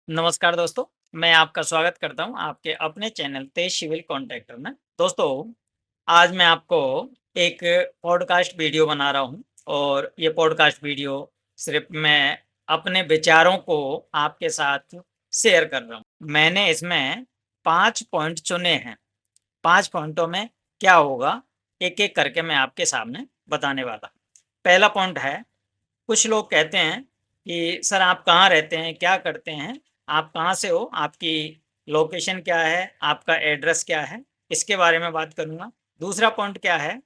नमस्कार दोस्तों, मैं आपका स्वागत करता हूं आपके अपने चैनल तेज सिविल कॉन्ट्रैक्टर में। दोस्तों, आज मैं आपको एक पॉडकास्ट वीडियो बना रहा हूं और ये पॉडकास्ट वीडियो सिर्फ मैं अपने विचारों को आपके साथ शेयर कर रहा हूं। मैंने इसमें 5 पॉइंट चुने हैं। 5 पॉइंटों में क्या होगा, एक-एक करके मैं आपके सामने बताने वाला हूं। पहला पॉइंट है, कुछ लोग कहते हैं कि सर आप कहाँ रहते हैं? क्या करते हैं? आप कहाँ से हो? आपकी लोकेशन क्या है? आपका एड्रेस क्या है? इसके बारे में बात करूँगा। दूसरा पॉइंट क्या है,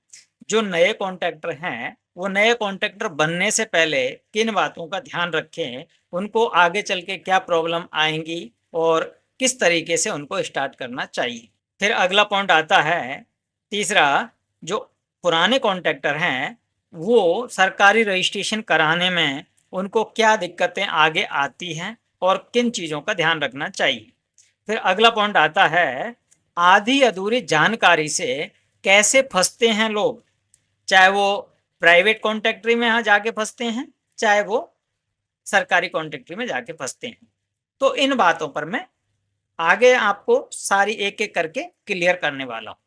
जो नए कॉन्ट्रैक्टर हैं, वो नए कॉन्ट्रैक्टर बनने से पहले किन बातों का ध्यान रखें? उनको आगे चल के क्या प्रॉब्लम आएँगी और किस तरीके से उनको स्टार्ट करना चाहिए? फिर अगला पॉइंट आता है, तीसरा, जो पुराने कॉन्ट्रैक्टर हैं, वो सरकारी रजिस्ट्रेशन कराने में उनको क्या दिक्कतें आगे आती हैं और किन चीज़ों का ध्यान रखना चाहिए। फिर अगला पॉइंट आता है, आधी अधूरी जानकारी से कैसे फंसते हैं लोग, चाहे वो प्राइवेट कॉन्ट्रैक्टरी में यहाँ जाके फंसते हैं, चाहे वो सरकारी कॉन्ट्रैक्टरी में जाके फंसते हैं। तो इन बातों पर मैं आगे आपको सारी एक-एक करके क्लियर करने वाला हूँ।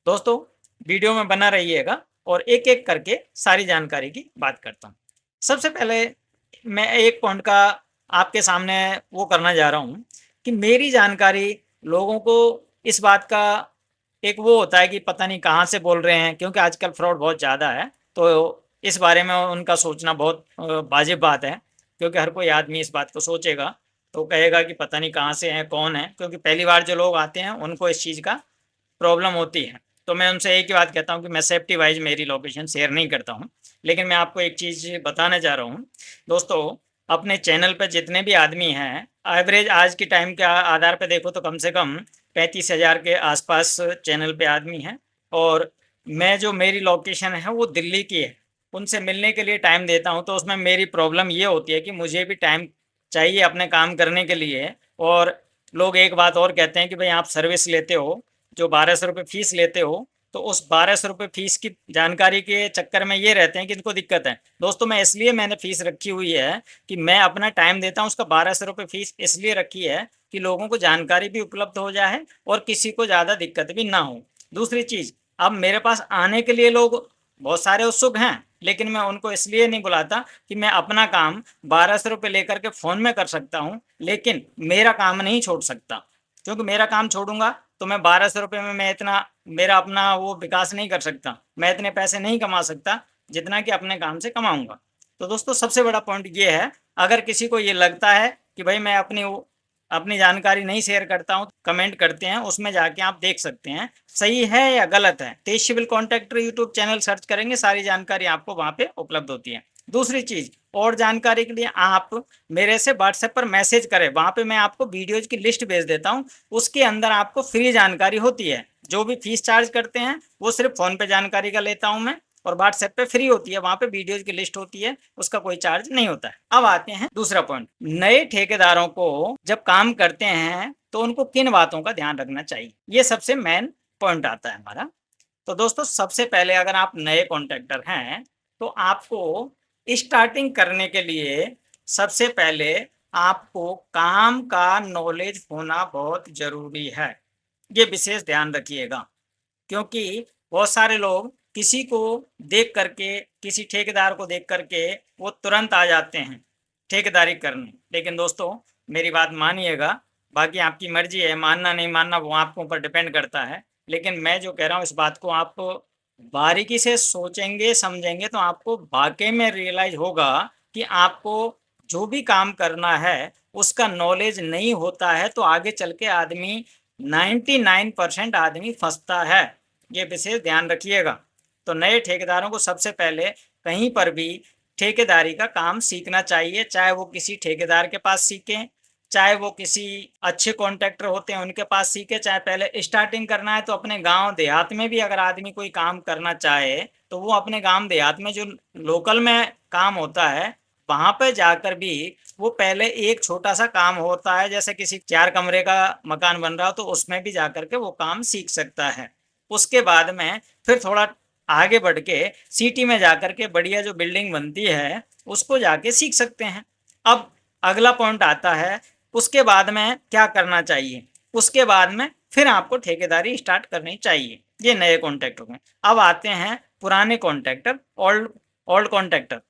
दोस्तों, वीडियो में बना रहिएगा और एक-एक करके सारी जानकारी की बात करता हूँ। सबसे पहले मैं एक पॉइंट का आपके सामने वो करना जा रहा हूँ कि मेरी जानकारी लोगों को इस बात का एक वो होता है कि पता नहीं कहाँ से बोल रहे हैं, क्योंकि आजकल फ्रॉड बहुत ज़्यादा है। तो इस बारे में उनका सोचना बहुत वाजिब बात है, क्योंकि हर कोई आदमी इस बात को सोचेगा, तो कहेगा कि पता नहीं कहाँ से हैं, कौन है, क्योंकि पहली बार जो लोग आते हैं उनको इस चीज़ का प्रॉब्लम होती है। तो मैं उनसे एक ही बात कहता हूँ कि मैं सेफ्टी वाइज़ मेरी लोकेशन शेयर नहीं करता हूँ। लेकिन मैं आपको एक चीज़ बताने जा रहा हूँ। दोस्तों, अपने चैनल पे जितने भी आदमी हैं, एवरेज आज के टाइम के आधार पे देखो तो कम से कम 35,000 के आसपास चैनल पे आदमी हैं और मैं जो मेरी लोकेशन है वो दिल्ली की है। उनसे मिलने के लिए टाइम देता हूँ, तो उसमें मेरी प्रॉब्लम ये होती है कि मुझे भी टाइम चाहिए अपने काम करने के लिए। और लोग एक बात और कहते हैं कि भई आप सर्विस लेते हो, जो 1200 रुपये फ़ीस लेते हो, तो उस 1200 रुपये फ़ीस की जानकारी के चक्कर में ये रहते हैं कि इनको दिक्कत है। दोस्तों, मैं इसलिए मैंने फ़ीस रखी हुई है कि मैं अपना टाइम देता हूँ, उसका 1200 रुपये फ़ीस इसलिए रखी है कि लोगों को जानकारी भी उपलब्ध हो जाए और किसी को ज़्यादा दिक्कत भी ना हो। दूसरी चीज़, अब मेरे पास आने के लिए लोग बहुत सारे उत्सुक हैं, लेकिन मैं उनको इसलिए नहीं बुलाता कि मैं अपना काम 1200 रुपये लेकर के फ़ोन में कर सकता हूँ, लेकिन मेरा काम नहीं छोड़ सकता। क्योंकि मेरा काम छोड़ूँगा तो मैं 1200 रुपये में मैं इतना मेरा अपना वो विकास नहीं कर सकता। मैं इतने पैसे नहीं कमा सकता, जितना कि अपने काम से कमाऊँगा। तो दोस्तों, सबसे बड़ा पॉइंट ये है, अगर किसी को ये लगता है कि भई मैं अपनी जानकारी नहीं शेयर करता हूँ, कमेंट करते हैं, उसमें जाके आप देख सकते हैं, सही है या गलत है। Tej civil contractor YouTube channel search करेंगे, सारी जानकारी आपको वहाँ पे उपलब्ध होती है। दूसरी चीज़, और जानकारी के लिए आप मेरे से व्हाट्सएप पर मैसेज करें, वहाँ पे मैं आपको वीडियोज़ की लिस्ट भेज देता हूँ। उसके अंदर आपको फ्री जानकारी होती है। जो भी फीस चार्ज करते हैं, वो सिर्फ़ फ़ोन पे जानकारी का लेता हूँ मैं, और व्हाट्सएप पे फ्री होती है, वहाँ पे वीडियोज़ की लिस्ट होती है, उसका कोई चार्ज नहीं होता है। अब आते हैं दूसरा पॉइंट, नए ठेकेदारों को जब काम करते हैं, तो उनको किन बातों का ध्यान रखना चाहिए? ये सबसे मेन पॉइंट आता है हमारा। तो दोस्तों, सबसे पहले अगर आप नए कॉन्ट्रैक्टर हैं, तो आपको स्टार्टिंग करने के लिए सबसे पहले आपको काम का नॉलेज होना बहुत ज़रूरी है। ये विशेष ध्यान रखिएगा, क्योंकि बहुत सारे लोग किसी को देख करके, किसी ठेकेदार को देख करके वो तुरंत आ जाते हैं ठेकेदारी करने। लेकिन दोस्तों, मेरी बात मानिएगा, बाकी आपकी मर्जी है, मानना नहीं मानना वो आपके ऊपर डिपेंड करता है। लेकिन मैं जो कह रहा हूँ, इस बात को आप बारीकी से सोचेंगे, समझेंगे, तो आपको वाक़ई में रियलाइज़ होगा कि आपको जो भी काम करना है, उसका नॉलेज नहीं होता है, तो आगे चल के आदमी 99% आदमी फँसता है। ये विशेष ध्यान रखिएगा। तो नए ठेकेदारों को सबसे पहले कहीं पर भी ठेकेदारी का काम सीखना चाहिए, चाहे वो किसी ठेकेदार के पास सीखें, चाहे वो किसी अच्छे कॉन्ट्रैक्टर होते हैं उनके पास सीखें, चाहे पहले स्टार्टिंग करना है तो अपने गाँव देहात में भी अगर आदमी कोई काम करना चाहे, तो वो अपने गाँव देहात में जो लोकल में काम होता है, वहाँ पे जाकर भी वो पहले एक छोटा-सा काम होता है, जैसे किसी 4 कमरे का मकान बन रहा हो, तो उसमें भी जाकर के वो काम सीख सकता है। उसके बाद में फिर थोड़ा आगे बढ़ के सिटी में जाकर के बढ़िया जो बिल्डिंग बनती है, उसको जाके सीख सकते हैं। अब अगला पॉइंट आता है, उसके बाद में क्या करना चाहिए, उसके बाद में फिर आपको ठेकेदारी स्टार्ट करनी चाहिए। ये नए कॉन्ट्रैक्टर में। अब आते हैं पुराने कॉन्ट्रैक्टर, ओल्ड ओल्ड कॉन्ट्रैक्टर।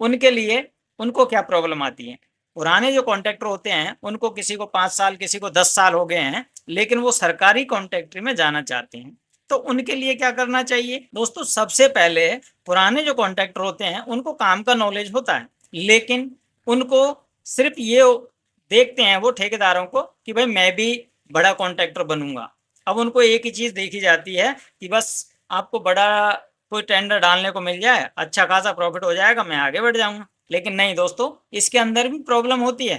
उनके लिए उनको क्या प्रॉब्लम आती है। पुराने जो कॉन्ट्रैक्टर होते हैं उनको किसी को 5 साल, किसी को 10 साल हो गए हैं, लेकिन वो सरकारी कॉन्ट्रैक्टर में जाना चाहते हैं। तो उनके लिए क्या करना चाहिए दोस्तों। सबसे पहले पुराने जो कॉन्ट्रैक्टर होते हैं उनको काम का नॉलेज होता है, लेकिन उनको सिर्फ ये देखते हैं वो ठेकेदारों को कि भाई मैं भी बड़ा कॉन्ट्रैक्टर बनूंगा। अब उनको एक ही चीज़ देखी जाती है कि बस आपको बड़ा कोई टेंडर डालने को मिल जाए, अच्छा खासा प्रॉफिट हो जाएगा, मैं आगे बढ़ जाऊंगा। लेकिन नहीं दोस्तों, इसके अंदर भी प्रॉब्लम होती है।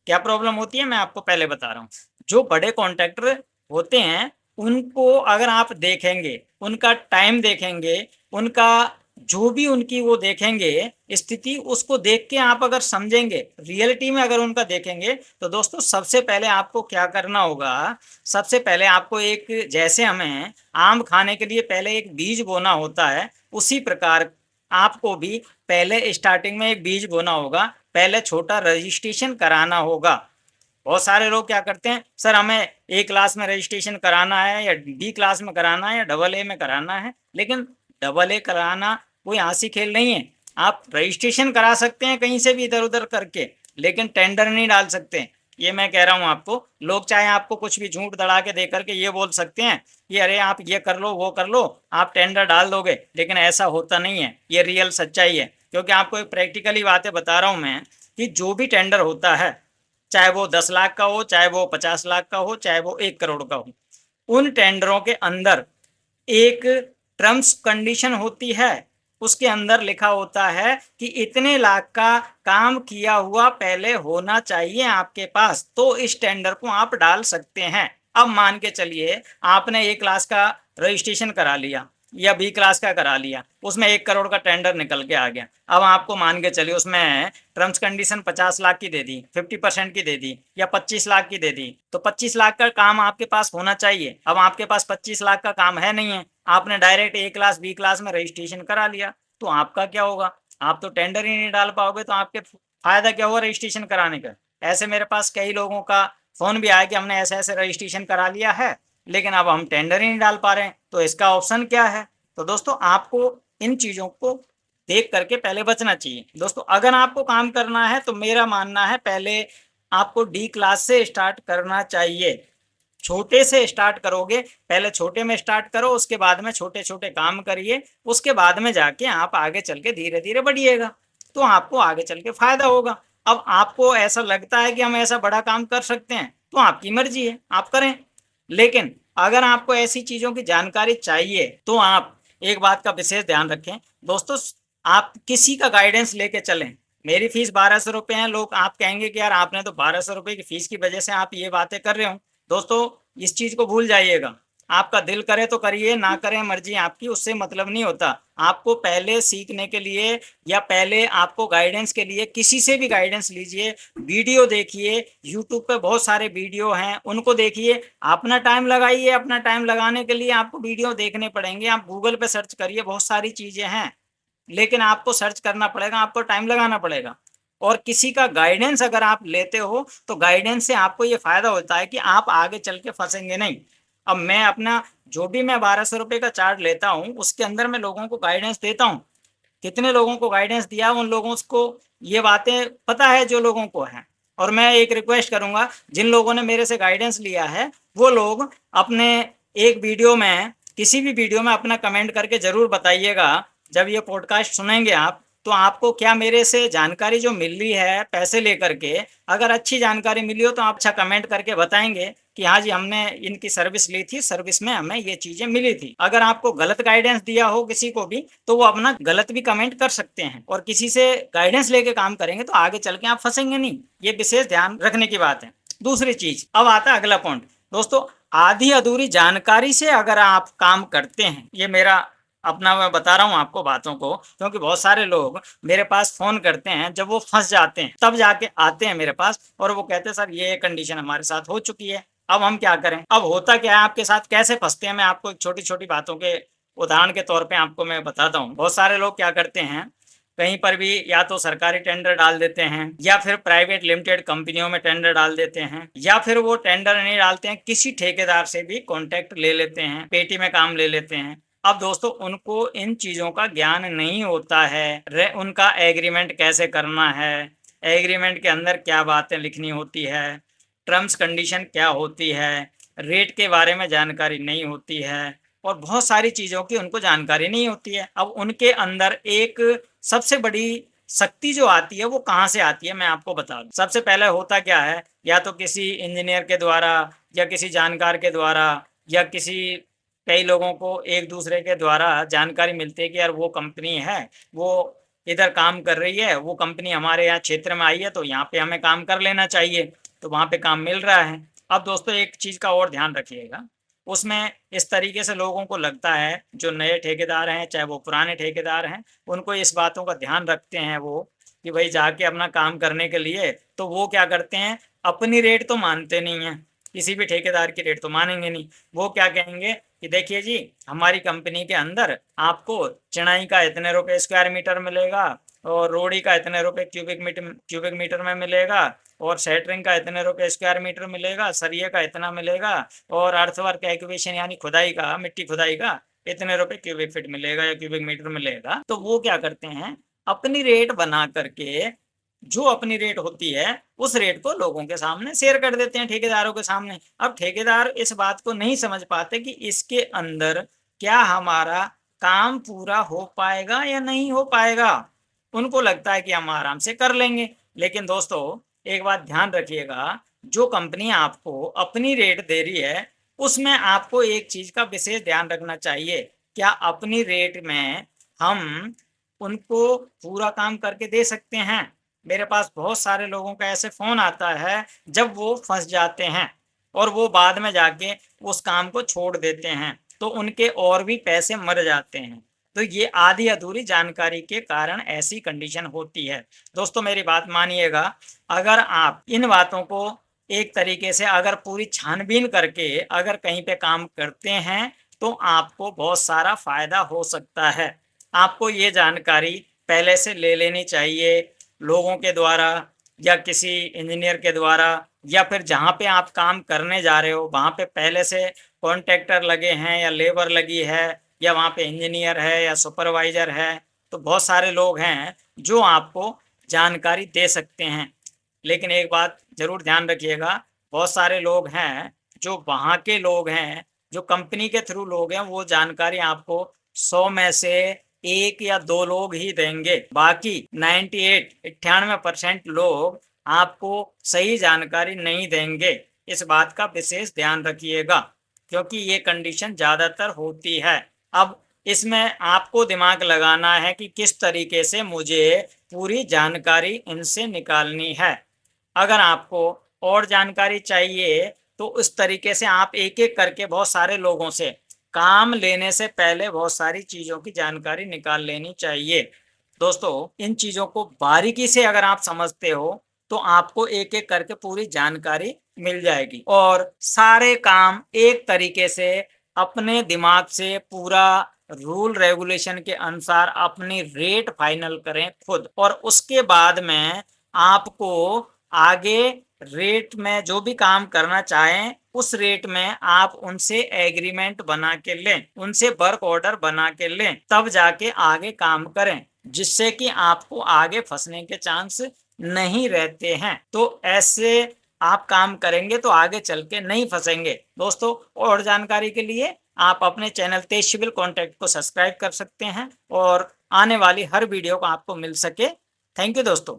क्या प्रॉब्लम होती है मैं आपको पहले बता रहा हूँ। जो बड़े कॉन्ट्रैक्टर होते हैं उनको अगर आप देखेंगे, उनका टाइम देखेंगे, उनका जो भी उनकी वो देखेंगे स्थिति, उसको देख के आप अगर समझेंगे, रियलिटी में अगर उनका देखेंगे, तो दोस्तों सबसे पहले आपको क्या करना होगा। सबसे पहले आपको एक, जैसे हमें आम खाने के लिए पहले एक बीज बोना होता है, उसी प्रकार आपको भी पहले स्टार्टिंग में एक बीज बोना होगा, पहले छोटा रजिस्ट्रेशन कराना होगा। बहुत सारे लोग क्या करते हैं, सर हमें ए क्लास में रजिस्ट्रेशन कराना है या बी क्लास में कराना है या डबल ए में कराना है। लेकिन डबल ए कराना कोई हंसी खेल नहीं है। आप रजिस्ट्रेशन करा सकते हैं कहीं से भी इधर उधर करके, लेकिन टेंडर नहीं डाल सकते। ये मैं कह रहा हूँ आपको। लोग चाहे आपको कुछ भी झूठ दड़ा के दे करके ये बोल सकते हैं कि अरे आप ये कर लो वो कर लो, आप टेंडर डाल दोगे, लेकिन ऐसा होता नहीं है। ये रियल सच्चाई है, क्योंकि आपको एक प्रैक्टिकली बातें बता रहा हूँ मैं कि जो भी टेंडर होता है, चाहे वो 10 लाख का हो, चाहे वो 50 लाख का हो, चाहे वो 1 करोड़ का हो, उन टेंडरों के अंदर एक टर्म्स कंडीशन होती है। उसके अंदर लिखा होता है कि इतने लाख का काम किया हुआ पहले होना चाहिए आपके पास, तो इस टेंडर को आप डाल सकते हैं। अब मान के चलिए आपने ए क्लास का रजिस्ट्रेशन करा लिया या बी क्लास का करा लिया, उसमें 1 करोड़ का टेंडर निकल के आ गया। अब आपको मान के चलिए उसमें टर्म्स कंडीशन 50 लाख की दे दी, 50% की दे दी या 25 लाख की दे दी, तो 25 लाख का काम आपके पास होना चाहिए। अब आपके पास 25 लाख का काम है नहीं है, आपने डायरेक्ट ए क्लास बी क्लास में रजिस्ट्रेशन करा लिया, तो आपका क्या होगा। आप तो टेंडर ही नहीं डाल पाओगे, तो आपके फायदा क्या हुआ रजिस्ट्रेशन कराने का। ऐसे मेरे पास कई लोगों का फोन भी आया कि हमने ऐसे ऐसे रजिस्ट्रेशन करा लिया है, लेकिन अब हम टेंडर ही नहीं डाल पा रहे हैं, तो इसका ऑप्शन क्या है। तो दोस्तों आपको इन चीज़ों को देख करके पहले बचना चाहिए। दोस्तों अगर आपको काम करना है तो मेरा मानना है पहले आपको डी क्लास से स्टार्ट करना चाहिए। छोटे से स्टार्ट करोगे, पहले छोटे में स्टार्ट करो, उसके बाद में छोटे छोटे काम करिए, उसके बाद में जाके आप आगे चल के धीरे धीरे बढ़िएगा, तो आपको आगे चल के फायदा होगा। अब आपको ऐसा लगता है कि हम ऐसा बड़ा काम कर सकते हैं, तो आपकी मर्जी है, आप करें। लेकिन अगर आपको ऐसी चीज़ों की जानकारी चाहिए तो आप एक बात का विशेष ध्यान रखें दोस्तों, आप किसी का गाइडेंस लेके चलें। मेरी फीस 1200 रुपये है, लोग आप कहेंगे कि यार आपने तो 1200 रुपये की फीस की वजह से आप ये बातें कर रहे हो। दोस्तों इस चीज़ को भूल जाइएगा। आपका दिल करे तो करिए, ना करे मर्जी आपकी, उससे मतलब नहीं होता। आपको पहले सीखने के लिए या पहले आपको गाइडेंस के लिए किसी से भी गाइडेंस लीजिए, वीडियो देखिए, यूट्यूब पे बहुत सारे वीडियो हैं उनको देखिए, अपना टाइम लगाइए। अपना टाइम लगाने के लिए आपको वीडियो देखने पड़ेंगे, आप गूगल पे सर्च करिए, बहुत सारी चीज़ें हैं, लेकिन आपको सर्च करना पड़ेगा, आपको टाइम लगाना पड़ेगा। और किसी का गाइडेंस अगर आप लेते हो तो गाइडेंस से आपको ये फायदा होता है कि आप आगे चल के फंसेंगे नहीं। अब मैं अपना जो भी मैं 1200 रुपये का चार्ज लेता हूँ उसके अंदर मैं लोगों को गाइडेंस देता हूँ। कितने लोगों को गाइडेंस दिया, उन लोगों को ये बातें पता है जो लोगों को है। और मैं एक रिक्वेस्ट करूंगा, जिन लोगों ने मेरे से गाइडेंस लिया है वो लोग अपने एक वीडियो में, किसी भी वीडियो में अपना कमेंट करके ज़रूर बताइएगा। जब ये पॉडकास्ट सुनेंगे आप, तो आपको क्या मेरे से जानकारी जो मिल रही है पैसे लेकर के, अगर अच्छी जानकारी मिली हो तो आप अच्छा कमेंट करके बताएंगे कि हाँ जी हमने इनकी सर्विस ली थी, सर्विस में हमें ये चीज़ें मिली थी। अगर आपको गलत गाइडेंस दिया हो किसी को भी, तो वो अपना गलत भी कमेंट कर सकते हैं। और किसी से गाइडेंस लेके काम करेंगे तो आगे चल के आप फंसेंगे नहीं, ये विशेष ध्यान रखने की बात है। दूसरी चीज, अब आता है अगला पॉइंट दोस्तों, आधी अधूरी जानकारी से अगर आप काम करते हैं, ये मेरा अपना मैं बता रहा हूँ आपको बातों को, क्योंकि बहुत सारे लोग मेरे पास फोन करते हैं जब वो फंस जाते हैं, तब जाके आते हैं मेरे पास और वो कहते हैं सर ये कंडीशन हमारे साथ हो चुकी है, अब हम क्या करें। अब होता क्या है आपके साथ, कैसे फंसते हैं, मैं आपको एक छोटी छोटी बातों के उदाहरण के तौर पे आपको मैं बताता हूँ। बहुत सारे लोग क्या करते हैं, कहीं पर भी या तो सरकारी टेंडर डाल देते हैं या फिर प्राइवेट लिमिटेड कंपनियों में टेंडर डाल देते हैं, या फिर वो टेंडर नहीं डालते हैं, किसी ठेकेदार से भी कॉन्ट्रैक्ट ले लेते हैं, पेटी में काम ले लेते हैं। अब दोस्तों उनको इन चीज़ों का ज्ञान नहीं होता है, उनका एग्रीमेंट कैसे करना है, एग्रीमेंट के अंदर क्या बातें लिखनी होती है, टर्म्स कंडीशन क्या होती है, रेट के बारे में जानकारी नहीं होती है, और बहुत सारी चीज़ों की उनको जानकारी नहीं होती है। अब उनके अंदर एक सबसे बड़ी शक्ति जो आती है वो कहाँ से आती है, मैं आपको बता दूं। सबसे पहले होता क्या है, या तो किसी इंजीनियर के द्वारा या किसी जानकार के द्वारा या किसी कई लोगों को एक दूसरे के द्वारा जानकारी मिलती है कि यार वो कंपनी है, वो इधर काम कर रही है, वो कंपनी हमारे यहाँ क्षेत्र में आई है, तो यहाँ पे हमें काम कर लेना चाहिए, तो वहाँ पे काम मिल रहा है। अब दोस्तों एक चीज़ का और ध्यान रखिएगा, उसमें इस तरीके से लोगों को लगता है, जो नए ठेकेदार हैं चाहे वो पुराने ठेकेदार हैं, उनको इस बातों का ध्यान रखते हैं वो, कि भाई जाके अपना काम करने के लिए तो वो क्या करते हैं, अपनी रेट तो मानते नहीं हैं, किसी भी ठेकेदार की रेट तो मानेंगे नहीं। वो क्या कहेंगे कि देखिए जी, हमारी कंपनी के अंदर आपको चिनाई का इतने रुपए स्क्वायर मीटर मिलेगा, और रोड़ी का इतने रुपए क्यूबिक मीटर में मिलेगा, और सेटरिंग का इतने रुपए स्क्वायर मीटर मिलेगा, सरिये का इतना मिलेगा, और अर्थवर्क एक्विवेशन यानी खुदाई का, मिट्टी खुदाई का इतने रुपए क्यूबिक फीट मिलेगा या क्यूबिक मीटर मिलेगा। तो वो क्या करते हैं, अपनी रेट बना करके, जो अपनी रेट होती है उस रेट को लोगों के सामने शेयर कर देते हैं, ठेकेदारों के सामने। अब ठेकेदार इस बात को नहीं समझ पाते कि इसके अंदर क्या हमारा काम पूरा हो पाएगा या नहीं हो पाएगा। उनको लगता है कि हम आराम से कर लेंगे। लेकिन दोस्तों एक बात ध्यान रखिएगा, जो कंपनी आपको अपनी रेट दे रही है उसमें आपको एक चीज का विशेष ध्यान रखना चाहिए, क्या अपनी रेट में हम उनको पूरा काम करके दे सकते हैं। मेरे पास बहुत सारे लोगों का ऐसे फ़ोन आता है जब वो फंस जाते हैं और वो बाद में जाके उस काम को छोड़ देते हैं, तो उनके और भी पैसे मर जाते हैं। तो ये आधी अधूरी जानकारी के कारण ऐसी कंडीशन होती है। दोस्तों मेरी बात मानिएगा, अगर आप इन बातों को एक तरीके से अगर पूरी छानबीन करके अगर कहीं पे काम करते हैं तो आपको बहुत सारा फायदा हो सकता है। आपको ये जानकारी पहले से ले लेनी चाहिए, लोगों के द्वारा या किसी इंजीनियर के द्वारा, या फिर जहाँ पे आप काम करने जा रहे हो वहाँ पे पहले से कॉन्ट्रैक्टर लगे हैं या लेबर लगी है, या वहाँ पे इंजीनियर है या सुपरवाइजर है, तो बहुत सारे लोग हैं जो आपको जानकारी दे सकते हैं। लेकिन एक बात ज़रूर ध्यान रखिएगा, बहुत सारे लोग हैं जो वहाँ के लोग हैं, जो कंपनी के थ्रू लोग हैं, वो जानकारी आपको 100 में से 1 या 2 लोग ही देंगे। बाकी 98-98% लोग आपको सही जानकारी नहीं देंगे। इस बात का विशेष ध्यान रखिएगा, क्योंकि ये कंडीशन ज़्यादातर होती है। अब इसमें आपको दिमाग लगाना है कि किस तरीके से मुझे पूरी जानकारी इनसे निकालनी है। अगर आपको और जानकारी चाहिए तो उस तरीके से आप एक-एक करके बहुत सारे लोगों से काम लेने से पहले बहुत सारी चीज़ों की जानकारी निकाल लेनी चाहिए। दोस्तों इन चीज़ों को बारीकी से अगर आप समझते हो तो आपको एक-एक करके पूरी जानकारी मिल जाएगी, और सारे काम एक तरीके से अपने दिमाग से पूरा रूल रेगुलेशन के अनुसार अपनी रेट फाइनल करें खुद, और उसके बाद में आपको आगे रेट में जो भी काम करना चाहें उस रेट में आप उनसे एग्रीमेंट बना के लें, उनसे वर्क ऑर्डर बना के लें, तब जाके आगे काम करें, जिससे कि आपको आगे फंसने के चांस नहीं रहते हैं। तो ऐसे आप काम करेंगे तो आगे चल के नहीं फंसेंगे। दोस्तों और जानकारी के लिए आप अपने चैनल तेज सिविल कॉन्टैक्ट को सब्सक्राइब कर सकते हैं, और आने वाली हर वीडियो को आपको मिल सके। थैंक यू दोस्तों।